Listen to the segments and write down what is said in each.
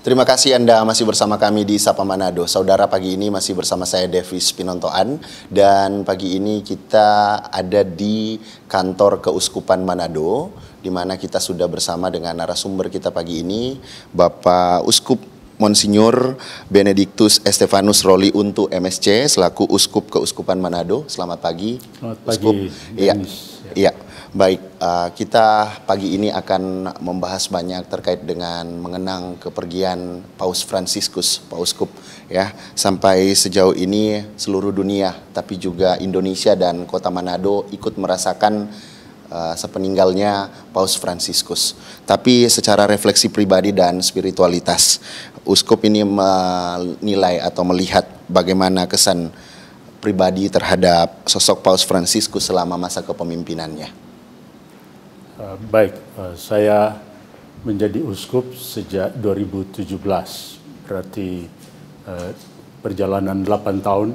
Terima kasih Anda masih bersama kami di Sapa Manado. Saudara, pagi ini masih bersama saya Davis Pinontoan, dan pagi ini kita ada di kantor Keuskupan Manado, di mana kita sudah bersama dengan narasumber kita pagi ini, Bapak Uskup Monsinyur Benedictus Estefanus Roli Untu MSC selaku Uskup Keuskupan Manado. Selamat pagi. Selamat pagi. Iya. Baik, kita pagi ini akan membahas banyak terkait dengan mengenang kepergian Paus Fransiskus, Pak Uskup, ya. Sampai sejauh ini seluruh dunia, tapi juga Indonesia dan Kota Manado ikut merasakan sepeninggalnya Paus Fransiskus. Tapi secara refleksi pribadi dan spiritualitas, Uskup ini menilai atau melihat bagaimana kesan pribadi terhadap sosok Paus Fransiskus selama masa kepemimpinannya. Baik, saya menjadi uskup sejak 2017, berarti perjalanan 8 tahun,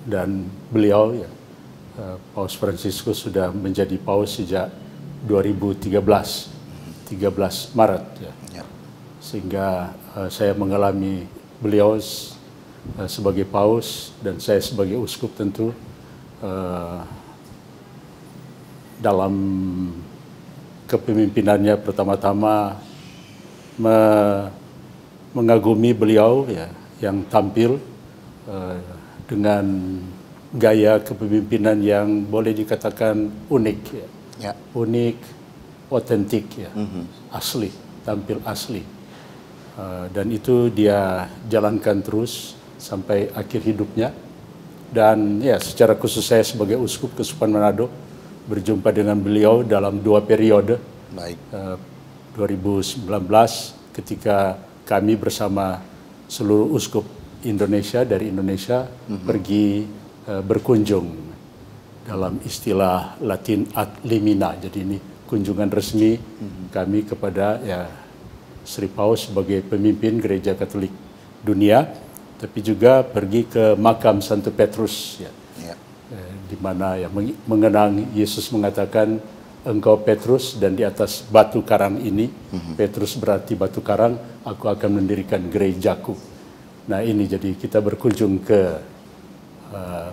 dan beliau, ya, Paus Fransiskus sudah menjadi paus sejak 2013, 13 Maret, ya. Sehingga saya mengalami beliau sebagai paus dan saya sebagai uskup tentu dalam kepemimpinannya pertama-tama mengagumi beliau, ya, yang tampil dengan gaya kepemimpinan yang boleh dikatakan unik, ya. Unik, otentik, ya. Asli, tampil asli, dan itu dia jalankan terus sampai akhir hidupnya. Dan ya, secara khusus saya sebagai uskup Keuskupan Manado berjumpa dengan beliau dalam 2 periode. Baik. 2019 ketika kami bersama seluruh uskup Indonesia dari Indonesia pergi berkunjung, dalam istilah Latin ad limina. Jadi ini kunjungan resmi kami kepada, ya, Sri Paus sebagai pemimpin Gereja Katolik dunia, tapi juga pergi ke makam Santo Petrus, ya. Di mana, ya, mengenang Yesus mengatakan, engkau Petrus dan di atas batu karang ini, Petrus berarti batu karang, aku akan mendirikan gerejaku. Nah, ini jadi kita berkunjung ke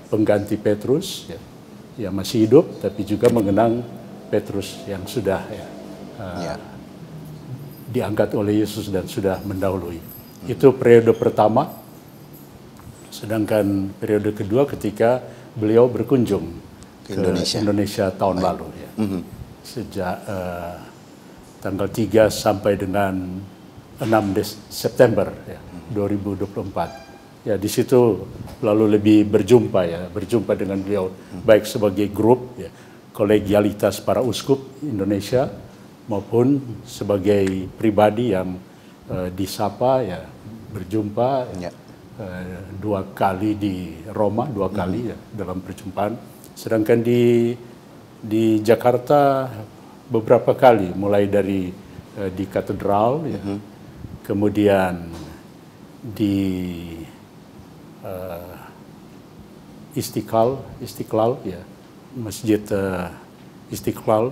pengganti Petrus, ya, yang masih hidup, tapi juga mengenang Petrus yang sudah, ya, diangkat oleh Yesus dan sudah mendahului. Itu periode pertama. Sedangkan periode kedua ketika beliau berkunjung ke Indonesia tahun lalu, ya. Sejak tanggal 3 sampai dengan 6 September, ya, 2024. Ya, di situ lalu lebih berjumpa dengan beliau, baik sebagai grup, ya, kolegialitas para uskup Indonesia, maupun sebagai pribadi yang disapa, ya, berjumpa, ya. 2 kali di Roma, 2 kali, ya, dalam perjumpaan. Sedangkan di Jakarta beberapa kali, mulai dari di katedral, ya, kemudian di Istiqlal, ya, Masjid Istiqlal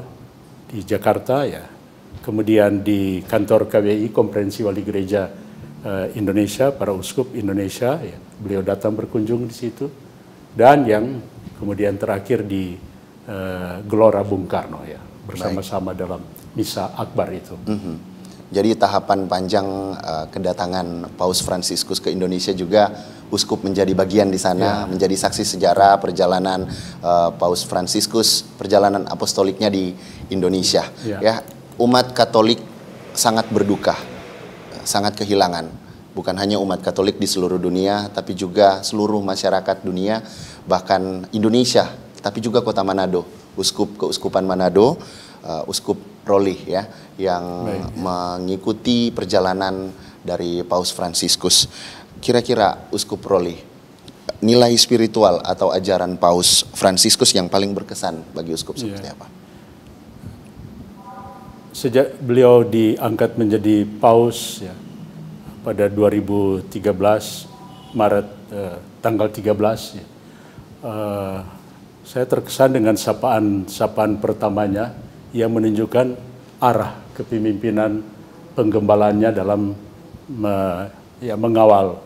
di Jakarta, ya. Kemudian di kantor KWI, Konferensi Wali Gereja Indonesia, para uskup Indonesia, ya, beliau datang berkunjung di situ. Dan yang kemudian terakhir di Gelora Bung Karno, ya, bersama-sama dalam misa akbar itu. Jadi tahapan panjang kedatangan Paus Fransiskus ke Indonesia juga uskup menjadi bagian di sana, menjadi saksi sejarah perjalanan Paus Fransiskus, perjalanan apostoliknya di Indonesia. Ya, umat Katolik sangat berduka, sangat kehilangan. Bukan hanya umat Katolik di seluruh dunia, tapi juga seluruh masyarakat dunia, bahkan Indonesia, tapi juga Kota Manado, Uskup Keuskupan Manado, Uskup Roli, ya, yang mengikuti perjalanan dari Paus Fransiskus. Kira-kira Uskup Roli, nilai spiritual atau ajaran Paus Fransiskus yang paling berkesan bagi uskup seperti apa? Sejak beliau diangkat menjadi paus, ya, pada 2013 Maret, tanggal 13, ya, saya terkesan dengan sapaan pertamanya yang menunjukkan arah kepemimpinan penggembalaannya dalam mengawal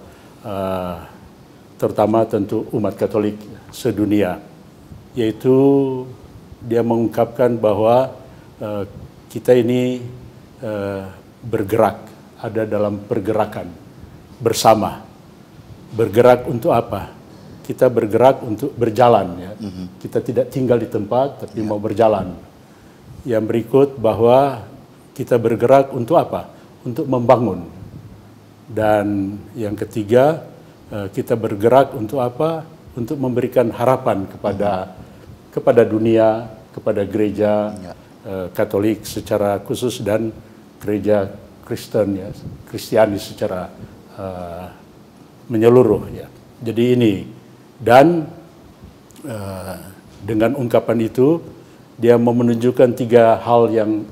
terutama tentu umat Katolik sedunia, yaitu dia mengungkapkan bahwa kita ini bergerak, ada dalam pergerakan bersama. Bergerak untuk apa? Kita bergerak untuk berjalan, ya. Kita tidak tinggal di tempat tapi mau berjalan. Yang berikut bahwa kita bergerak untuk apa? Untuk membangun. Dan yang ketiga, kita bergerak untuk apa? Untuk memberikan harapan kepada dunia, kepada gereja Katolik secara khusus dan gereja Kristen, ya, Kristiani secara menyeluruh, ya. Jadi ini, dan dengan ungkapan itu dia mau menunjukkan 3 hal yang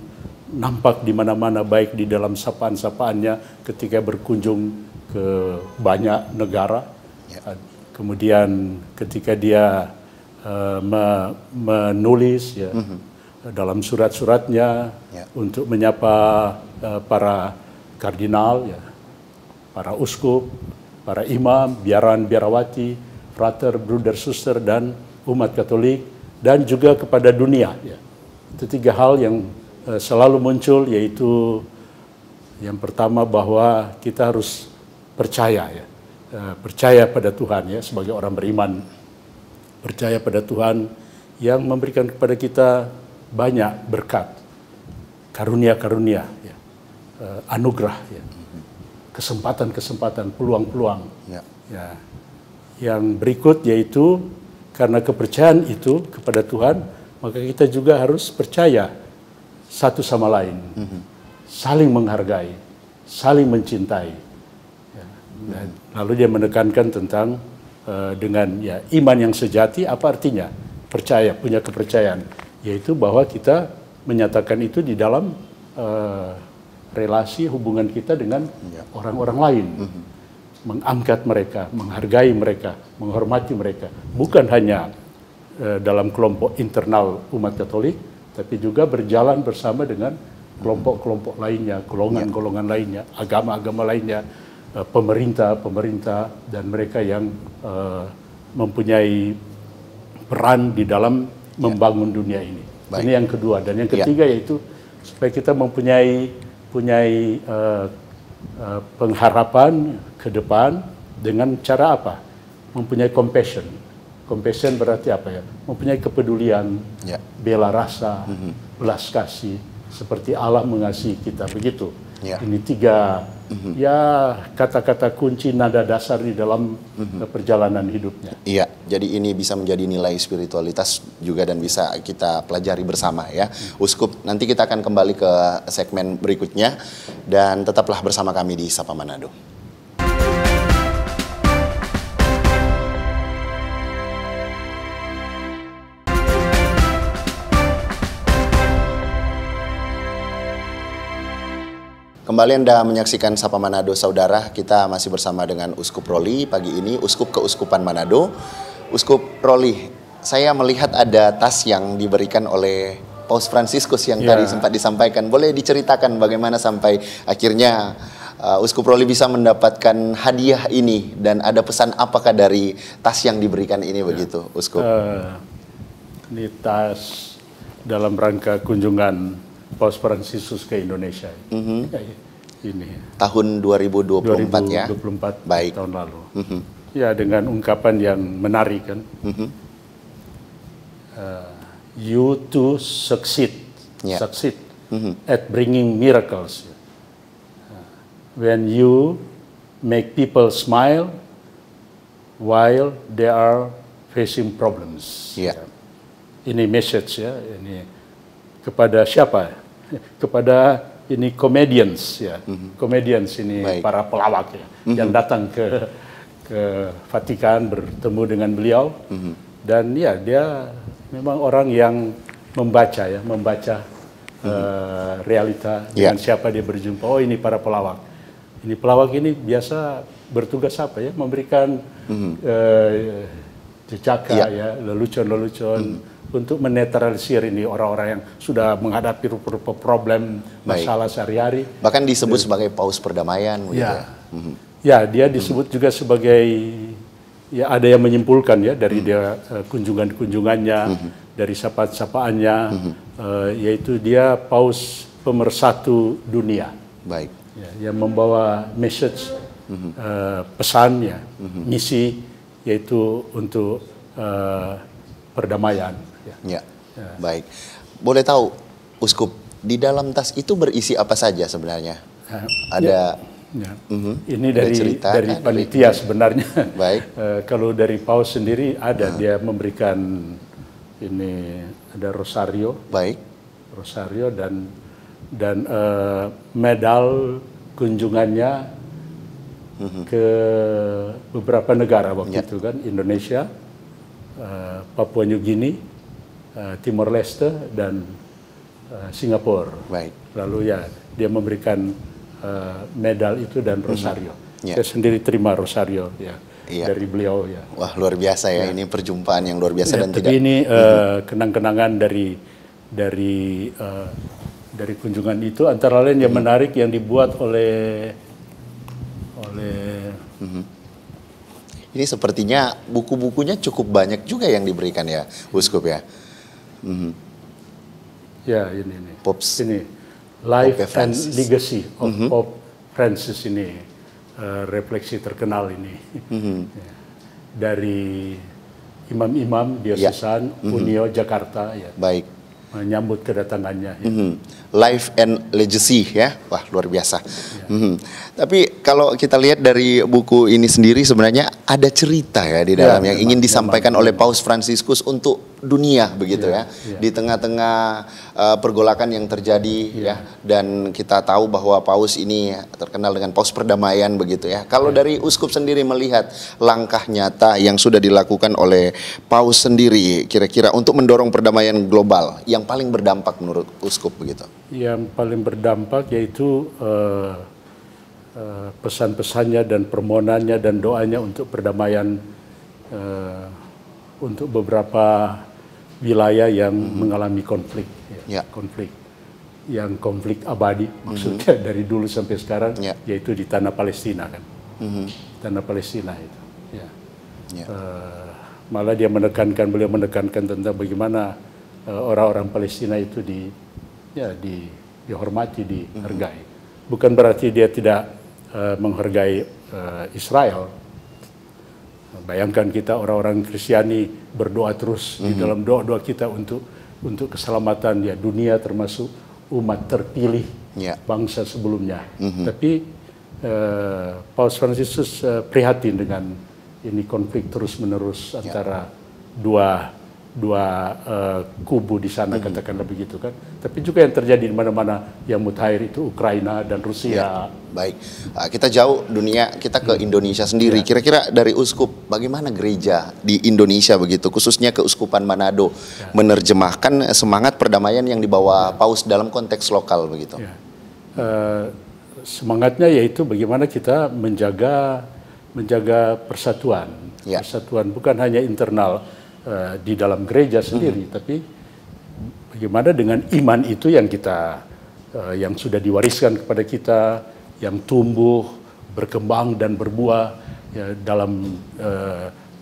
nampak di mana-mana, baik di dalam sapaan-sapaannya ketika berkunjung ke banyak negara, kemudian ketika dia menulis, ya, dalam surat-suratnya untuk menyapa para kardinal, ya, para uskup, para imam, biarawati, frater, bruder, suster, dan umat Katolik, dan juga kepada dunia, ya. Itu 3 hal yang selalu muncul, yaitu yang pertama bahwa kita harus percaya, ya, percaya pada Tuhan, ya, sebagai orang beriman, percaya pada Tuhan yang memberikan kepada kita banyak berkat, karunia-karunia, ya, anugerah, ya, kesempatan-kesempatan, peluang-peluang. Ya. Yang berikut yaitu karena kepercayaan itu kepada Tuhan, maka kita juga harus percaya satu sama lain, saling menghargai, saling mencintai. Ya. Dan lalu dia menekankan tentang dengan, ya, iman yang sejati. Apa artinya? Percaya, punya kepercayaan, yaitu bahwa kita menyatakan itu di dalam relasi hubungan kita dengan orang-orang lain, mengangkat mereka, menghargai mereka, menghormati mereka, bukan hanya dalam kelompok internal umat Katolik, tapi juga berjalan bersama dengan kelompok-kelompok lainnya, golongan-golongan lainnya, agama-agama lainnya, pemerintah, dan mereka yang mempunyai peran di dalam membangun dunia ini. Baik. Ini yang kedua. Dan yang ketiga yaitu supaya kita mempunyai pengharapan ke depan dengan cara apa? Mempunyai compassion. Compassion berarti apa, ya? Mempunyai kepedulian, bela rasa, belas kasih, seperti Allah mengasihi kita, begitu. Ini 3 ya kata-kata kunci, nada dasar di dalam perjalanan hidupnya. Iya, jadi ini bisa menjadi nilai spiritualitas juga dan bisa kita pelajari bersama, ya. Uskup, nanti kita akan kembali ke segmen berikutnya dan tetaplah bersama kami di Sapa Manado. Kembali Anda menyaksikan Sapa Manado, saudara. Kita masih bersama dengan Uskup Roli pagi ini, Uskup Keuskupan Manado. Uskup Roli, saya melihat ada tas yang diberikan oleh Paus Fransiskus yang tadi sempat disampaikan. Boleh diceritakan bagaimana sampai akhirnya Uskup Roli bisa mendapatkan hadiah ini, dan ada pesan apakah dari tas yang diberikan ini, begitu, Uskup? Ini tas dalam rangka kunjungan Paus Fransiskus ke Indonesia. Ini tahun 2024 ya. 2024, baik, tahun lalu. Ya, dengan ungkapan yang menarik, kan. You to succeed at bringing miracles. When you make people smile while they are facing problems. Ini message, ya, ini kepada siapa? Kepada ini comedians, ya, comedians ini, para pelawak, ya, yang datang ke Vatikan bertemu dengan beliau, dan ya dia memang orang yang membaca realita dengan siapa dia berjumpa. Oh, ini para pelawak. Ini pelawak ini biasa bertugas apa, ya? Memberikan jejaka ya, lelucon-lelucon untuk menetralisir ini orang-orang yang sudah menghadapi rupa-rupa problem masalah sehari-hari. Bahkan disebut sebagai paus perdamaian gitu ya. Ya, dia disebut juga sebagai, ya ada yang menyimpulkan ya dari dia kunjungan-kunjungannya, dari sapaan-sapaannya, yaitu dia paus pemersatu dunia. Baik. Ya, yang membawa message, pesannya, misi, yaitu untuk perdamaian. Ya. Baik. Boleh tahu, Uskup, di dalam tas itu berisi apa saja sebenarnya? Ada ini dari panitia sebenarnya. Baik. Kalau dari paus sendiri ada dia memberikan ini, ada rosario. Baik. Rosario dan medal kunjungannya ke beberapa negara waktu itu kan, Indonesia, Papua New Guinea, Timor Leste, dan Singapura. Baik. Lalu ya dia memberikan medal itu dan rosario. Saya Ya. sendiri terima rosario ya dari beliau ya. Wah, luar biasa ya, ini perjumpaan yang luar biasa dan Tapi tidak. ini kenang-kenangan dari kunjungan itu, antara lain yang menarik yang dibuat oleh Ini sepertinya buku-bukunya cukup banyak juga yang diberikan ya, Uskup ya. ya ini Pops. ini Life Pope and Francis. Legacy of Pope Francis ini, refleksi terkenal ini ya. Dari imam-imam diocesan Unio Jakarta ya, Baik. menyambut kedatangannya ya. Life and Legacy ya, wah luar biasa. Tapi kalau kita lihat dari buku ini sendiri sebenarnya ada cerita ya di dalam yang ingin disampaikan oleh Paus Fransiskus untuk dunia begitu ya. Di tengah-tengah pergolakan yang terjadi ya, dan kita tahu bahwa Paus ini terkenal dengan Paus perdamaian begitu ya. Kalau dari Uskup sendiri melihat langkah nyata yang sudah dilakukan oleh Paus sendiri kira-kira untuk mendorong perdamaian global yang paling berdampak menurut Uskup begitu. Yang paling berdampak yaitu pesan-pesannya dan permohonannya dan doanya untuk perdamaian untuk beberapa wilayah yang mengalami konflik, konflik yang konflik abadi maksudnya dari dulu sampai sekarang, yaitu di tanah Palestina kan, tanah Palestina itu. Malah dia beliau menekankan tentang bagaimana orang-orang Palestina itu dihormati, dihargai. Bukan berarti dia tidak menghargai Israel. Bayangkan kita orang-orang Kristiani berdoa terus di dalam doa-doa kita untuk keselamatan ya dunia, termasuk umat terpilih bangsa sebelumnya. Tapi Paus Fransiskus prihatin dengan ini konflik terus-menerus antara dua kubu di sana, katakanlah begitu kan. Tapi juga yang terjadi di mana-mana yang mutakhir itu Ukraina dan Rusia. Baik, kita jauh dunia, kita ke Indonesia sendiri. Kira-kira dari Uskup, bagaimana gereja di Indonesia begitu, khususnya Keuskupan Manado, menerjemahkan semangat perdamaian yang dibawa Paus dalam konteks lokal begitu? Semangatnya yaitu bagaimana kita menjaga persatuan, persatuan bukan hanya internal di dalam gereja sendiri, tapi bagaimana dengan iman itu yang kita yang sudah diwariskan kepada kita, yang tumbuh, berkembang dan berbuah ya, dalam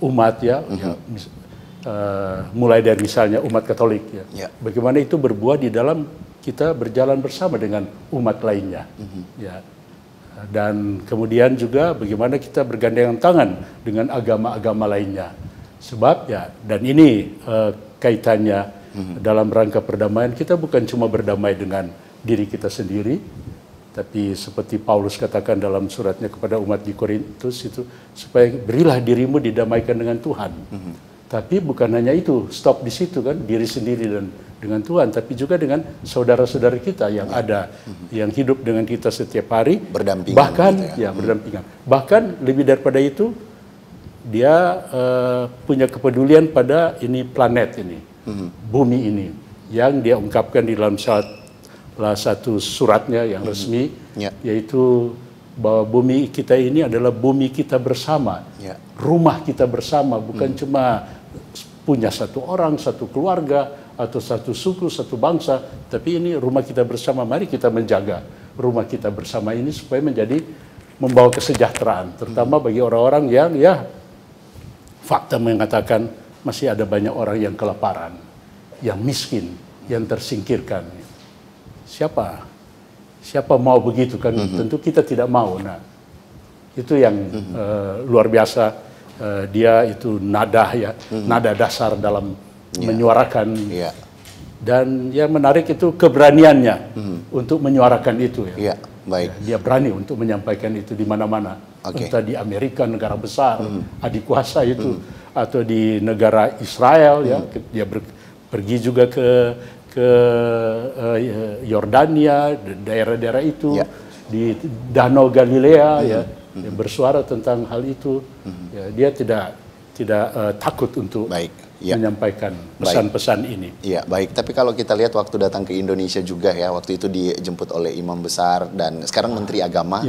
umat mulai dari misalnya umat Katolik ya. Bagaimana itu berbuah di dalam kita berjalan bersama dengan umat lainnya ya. Dan kemudian juga bagaimana kita bergandengan tangan dengan agama-agama lainnya. Sebab ya, dan ini kaitannya dalam rangka perdamaian, kita bukan cuma berdamai dengan diri kita sendiri, tapi seperti Paulus katakan dalam suratnya kepada umat di Korintus itu, supaya berilah dirimu didamaikan dengan Tuhan. Tapi bukan hanya itu, stop di situ kan, diri sendiri dan dengan Tuhan, tapi juga dengan saudara-saudara kita yang ada, yang hidup dengan kita setiap hari, berdampingan, bahkan gitu ya. berdampingan. Bahkan lebih daripada itu, dia punya kepedulian pada ini planet ini, bumi ini, yang dia ungkapkan di dalam salah satu suratnya yang resmi, yaitu bahwa bumi kita ini adalah bumi kita bersama, rumah kita bersama, bukan cuma punya satu orang, satu keluarga, atau satu suku, satu bangsa, tapi ini rumah kita bersama. Mari kita menjaga rumah kita bersama ini supaya membawa kesejahteraan, terutama bagi orang-orang yang fakta mengatakan masih ada banyak orang yang kelaparan, yang miskin, yang tersingkirkan. Siapa mau begitu kan? Tentu kita tidak mau. Nah, itu yang luar biasa. Dia itu nada nada dasar dalam menyuarakan. Dan yang menarik itu keberaniannya untuk menyuarakan itu. Baik. Dia berani untuk menyampaikan itu di mana-mana. Entah di Amerika, negara besar, adik kuasa itu, atau di negara Israel, dia pergi juga ke Yordania, daerah-daerah itu, di Danau Galilea, dia bersuara tentang hal itu. Dia tidak takut untuk menyampaikan pesan-pesan ini. Iya, baik. Tapi kalau kita lihat waktu datang ke Indonesia juga waktu itu dijemput oleh imam besar dan sekarang Menteri Agama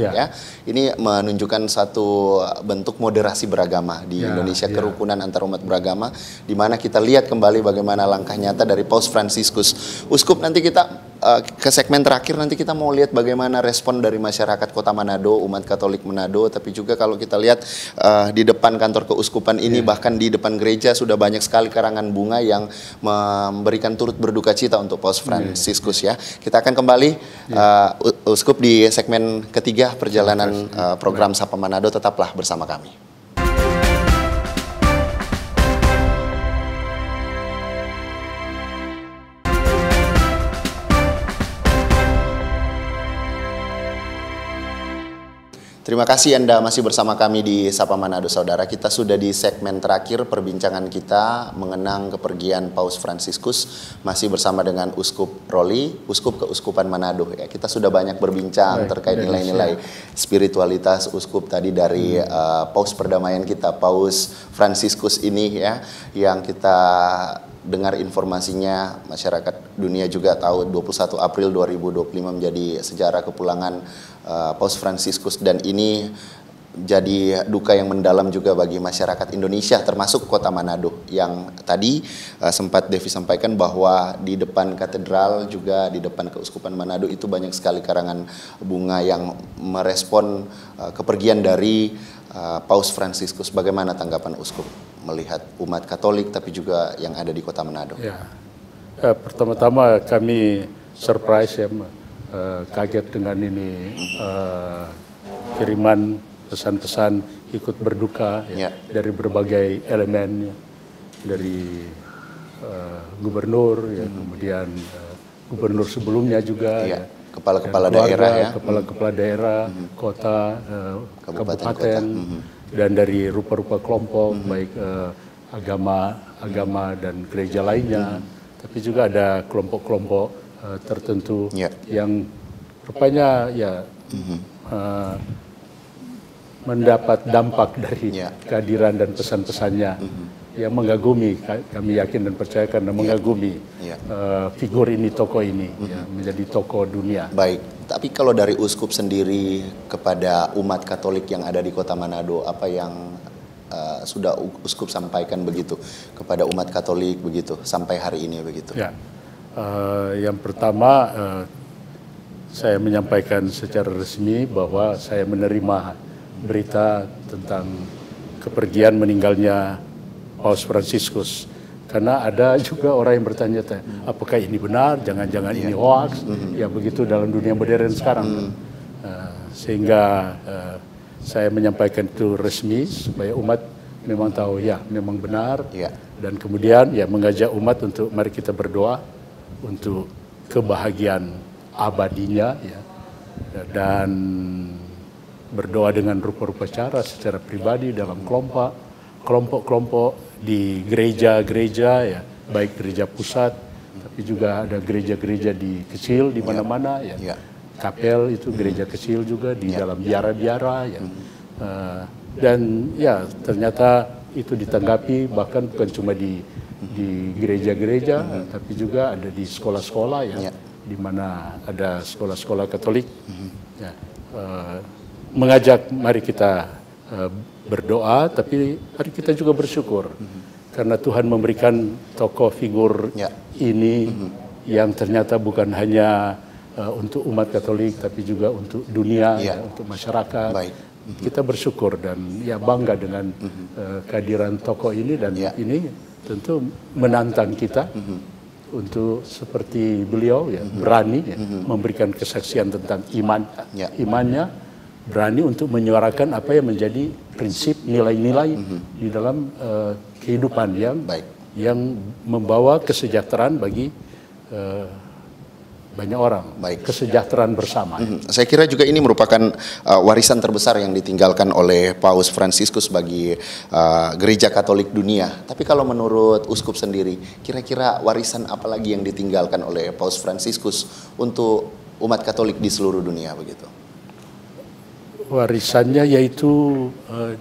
ini menunjukkan satu bentuk moderasi beragama di Indonesia, kerukunan antar umat beragama, di mana kita lihat kembali bagaimana langkah nyata dari Paus Fransiskus. Uskup, nanti kita ke segmen terakhir nanti kita mau lihat bagaimana respon dari masyarakat Kota Manado, umat Katolik Manado, tapi juga kalau kita lihat di depan kantor keuskupan ini, bahkan di depan gereja sudah banyak sekali karangan bunga yang memberikan turut berduka cita untuk Paus Fransiskus Kita akan kembali Uskup di segmen ketiga perjalanan program Sapa Manado, tetaplah bersama kami. Terima kasih Anda masih bersama kami di Sapa Manado, saudara. Kita sudah di segmen terakhir perbincangan kita mengenang kepergian Paus Fransiskus, masih bersama dengan Uskup Roli, Uskup Keuskupan Manado. Kita sudah banyak berbincang terkait nilai-nilai spiritualitas Uskup tadi dari Paus perdamaian kita, Paus Fransiskus ini yang kita dengar informasinya, masyarakat dunia juga tahu 21 April 2025 menjadi sejarah kepulangan Paus Fransiskus, dan ini jadi duka yang mendalam juga bagi masyarakat Indonesia termasuk Kota Manado yang tadi sempat Devi sampaikan bahwa di depan katedral juga di depan Keuskupan Manado itu banyak sekali karangan bunga yang merespon kepergian dari Paus Fransiskus. Bagaimana tanggapan Uskup melihat umat Katolik tapi juga yang ada di Kota Manado? Pertama-tama kami surprise kaget dengan ini kiriman pesan-pesan ikut berduka dari berbagai elemen, dari gubernur, kemudian gubernur sebelumnya juga, kepala-kepala daerah, kepala-kepala daerah, kota, kabupaten, dan dari rupa-rupa kelompok, baik agama dan gereja lainnya, tapi juga ada kelompok-kelompok tertentu yang rupanya mendapat dampak dari kehadiran dan pesan-pesannya yang mengagumi. Kami yakin dan percaya karena mengagumi figur ini, tokoh ini menjadi tokoh dunia. Baik, tapi kalau dari Uskup sendiri kepada umat Katolik yang ada di Kota Manado, apa yang sudah Uskup sampaikan begitu kepada umat Katolik begitu sampai hari ini begitu? Yang pertama, saya menyampaikan secara resmi bahwa saya menerima berita tentang kepergian meninggalnya Paus Fransiskus. Karena ada juga orang yang bertanya, apakah ini benar, jangan-jangan ini hoax, begitu dalam dunia modern sekarang. Sehingga saya menyampaikan itu resmi supaya umat memang tahu, memang benar. Dan kemudian mengajak umat untuk mari kita berdoa untuk kebahagiaan abadinya, dan berdoa dengan rupa-rupa cara secara pribadi dalam kelompok-kelompok di gereja-gereja, baik gereja pusat, tapi juga ada gereja-gereja di kecil di mana-mana, kapel itu gereja kecil juga di dalam biara-biara, dan ternyata itu ditanggapi bahkan bukan cuma di gereja-gereja, tapi juga ada di sekolah-sekolah di mana ada sekolah-sekolah Katolik, mengajak mari kita berdoa, tapi mari kita juga bersyukur karena Tuhan memberikan tokoh figur ini yang ternyata bukan hanya untuk umat Katolik tapi juga untuk dunia, untuk masyarakat. Kita bersyukur dan ya bangga dengan kehadiran tokoh ini, dan ini tentu menantang kita untuk seperti beliau berani memberikan kesaksian tentang imannya, berani untuk menyuarakan apa yang menjadi prinsip nilai-nilai di dalam kehidupan yang membawa kesejahteraan bagi banyak orang, kesejahteraan bersama. Saya kira juga ini merupakan warisan terbesar yang ditinggalkan oleh Paus Fransiskus bagi Gereja Katolik dunia. Tapi kalau menurut Uskup sendiri, kira-kira warisan apa lagi yang ditinggalkan oleh Paus Fransiskus untuk umat Katolik di seluruh dunia begitu? Warisannya yaitu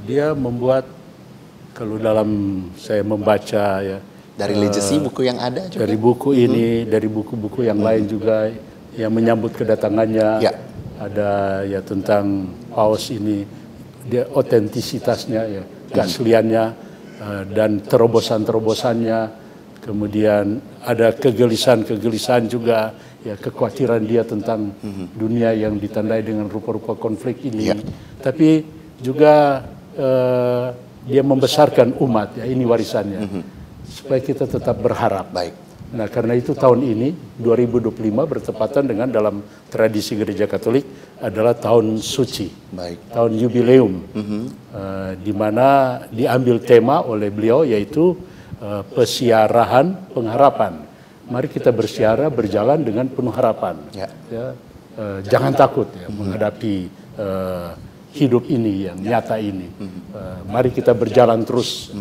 dia membuat, kalau dalam saya membaca dari legacy buku yang ada juga. Dari buku ini, dari buku-buku yang lain juga yang menyambut kedatangannya. Ada tentang Paus ini, dia otentisitasnya, keasliannya, dan terobosan-terobosannya. Kemudian ada kegelisahan juga, kekhawatiran dia tentang dunia yang ditandai dengan rupa-rupa konflik ini. Tapi juga dia membesarkan umat, ini warisannya. Supaya kita tetap berharap. Nah, karena itu tahun ini 2025 bertepatan dengan dalam tradisi Gereja Katolik adalah tahun suci, tahun jubileum, di mana diambil tema oleh beliau yaitu pesiarahan pengharapan. Mari kita bersiara berjalan dengan penuh harapan. Jangan takut menghadapi hidup ini yang nyata ini. Mari kita berjalan terus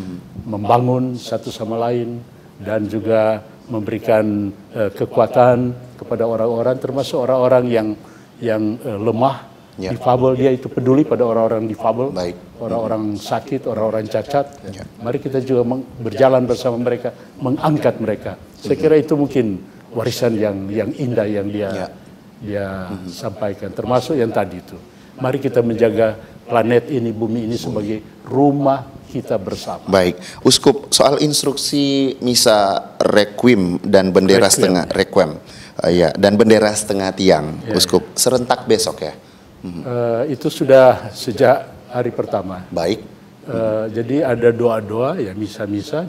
membangun satu sama lain dan juga memberikan kekuatan kepada orang-orang, termasuk orang-orang yang lemah, difabel. Dia itu peduli pada orang-orang difabel, orang-orang sakit, orang-orang cacat. Mari kita juga berjalan bersama mereka, mengangkat mereka. Saya kira itu mungkin warisan yang indah yang dia sampaikan, termasuk yang tadi itu. Mari kita menjaga planet ini, bumi ini sebagai rumah kita bersama. Uskup, soal instruksi misa requiem dan bendera setengah requiem, dan bendera setengah tiang, Uskup, serentak besok ya? Itu sudah sejak hari pertama. Jadi ada doa-doa, misa-misa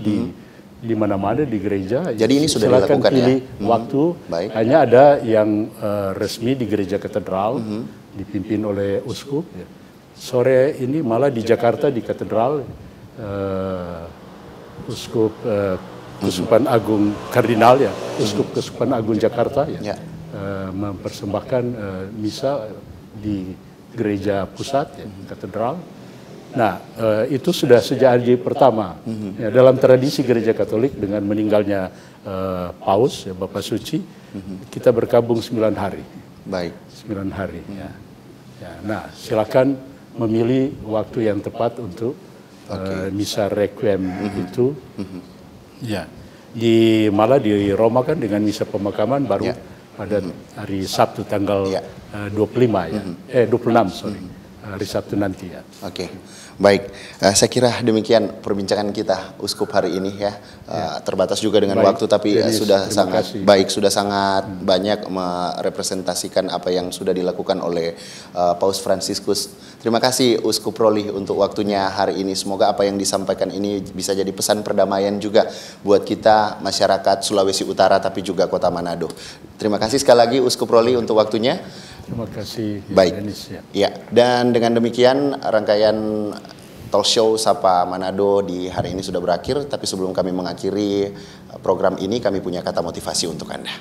di mana-mana di gereja. Jadi ini sudah dilakukan pilih waktu. Hanya ada yang resmi di gereja katedral, dipimpin oleh uskup. Sore ini malah di Jakarta di katedral, uskup Keuskupan Agung Kardinal uskup Keuskupan Agung Jakarta mempersembahkan misa di gereja pusat katedral. Nah, itu sudah sejak hari pertama. Dalam tradisi Gereja Katolik dengan meninggalnya Paus, Bapak Suci, kita berkabung 9 hari. 9 hari. Nah, silakan memilih waktu yang tepat untuk misa requiem itu. Malah di Roma kan dengan misa pemakaman baru pada hari Sabtu tanggal 26 hari Sabtu nanti saya kira demikian perbincangan kita Uskup hari ini terbatas juga dengan waktu, tapi sudah sangat banyak merepresentasikan apa yang sudah dilakukan oleh Paus Fransiskus. Terima kasih Uskup Roli untuk waktunya hari ini. Semoga apa yang disampaikan ini bisa jadi pesan perdamaian juga buat kita masyarakat Sulawesi Utara tapi juga Kota Manado. Terima kasih sekali lagi Uskup Roli untuk waktunya. Terima kasih. Dan dengan demikian rangkaian talk show Sapa Manado di hari ini sudah berakhir. Tapi sebelum kami mengakhiri program ini, kami punya kata motivasi untuk Anda.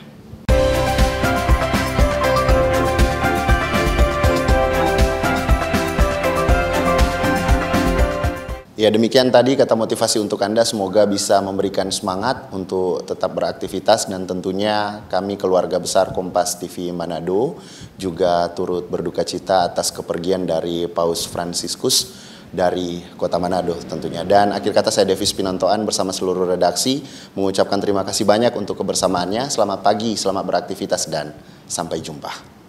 Demikian tadi kata motivasi untuk Anda, semoga bisa memberikan semangat untuk tetap beraktivitas, dan tentunya kami keluarga besar Kompas TV Manado juga turut berduka cita atas kepergian dari Paus Fransiskus dari Kota Manado tentunya. Dan akhir kata saya Devis Pinontoan bersama seluruh redaksi mengucapkan terima kasih banyak untuk kebersamaannya. Selamat pagi, selamat beraktivitas, dan sampai jumpa.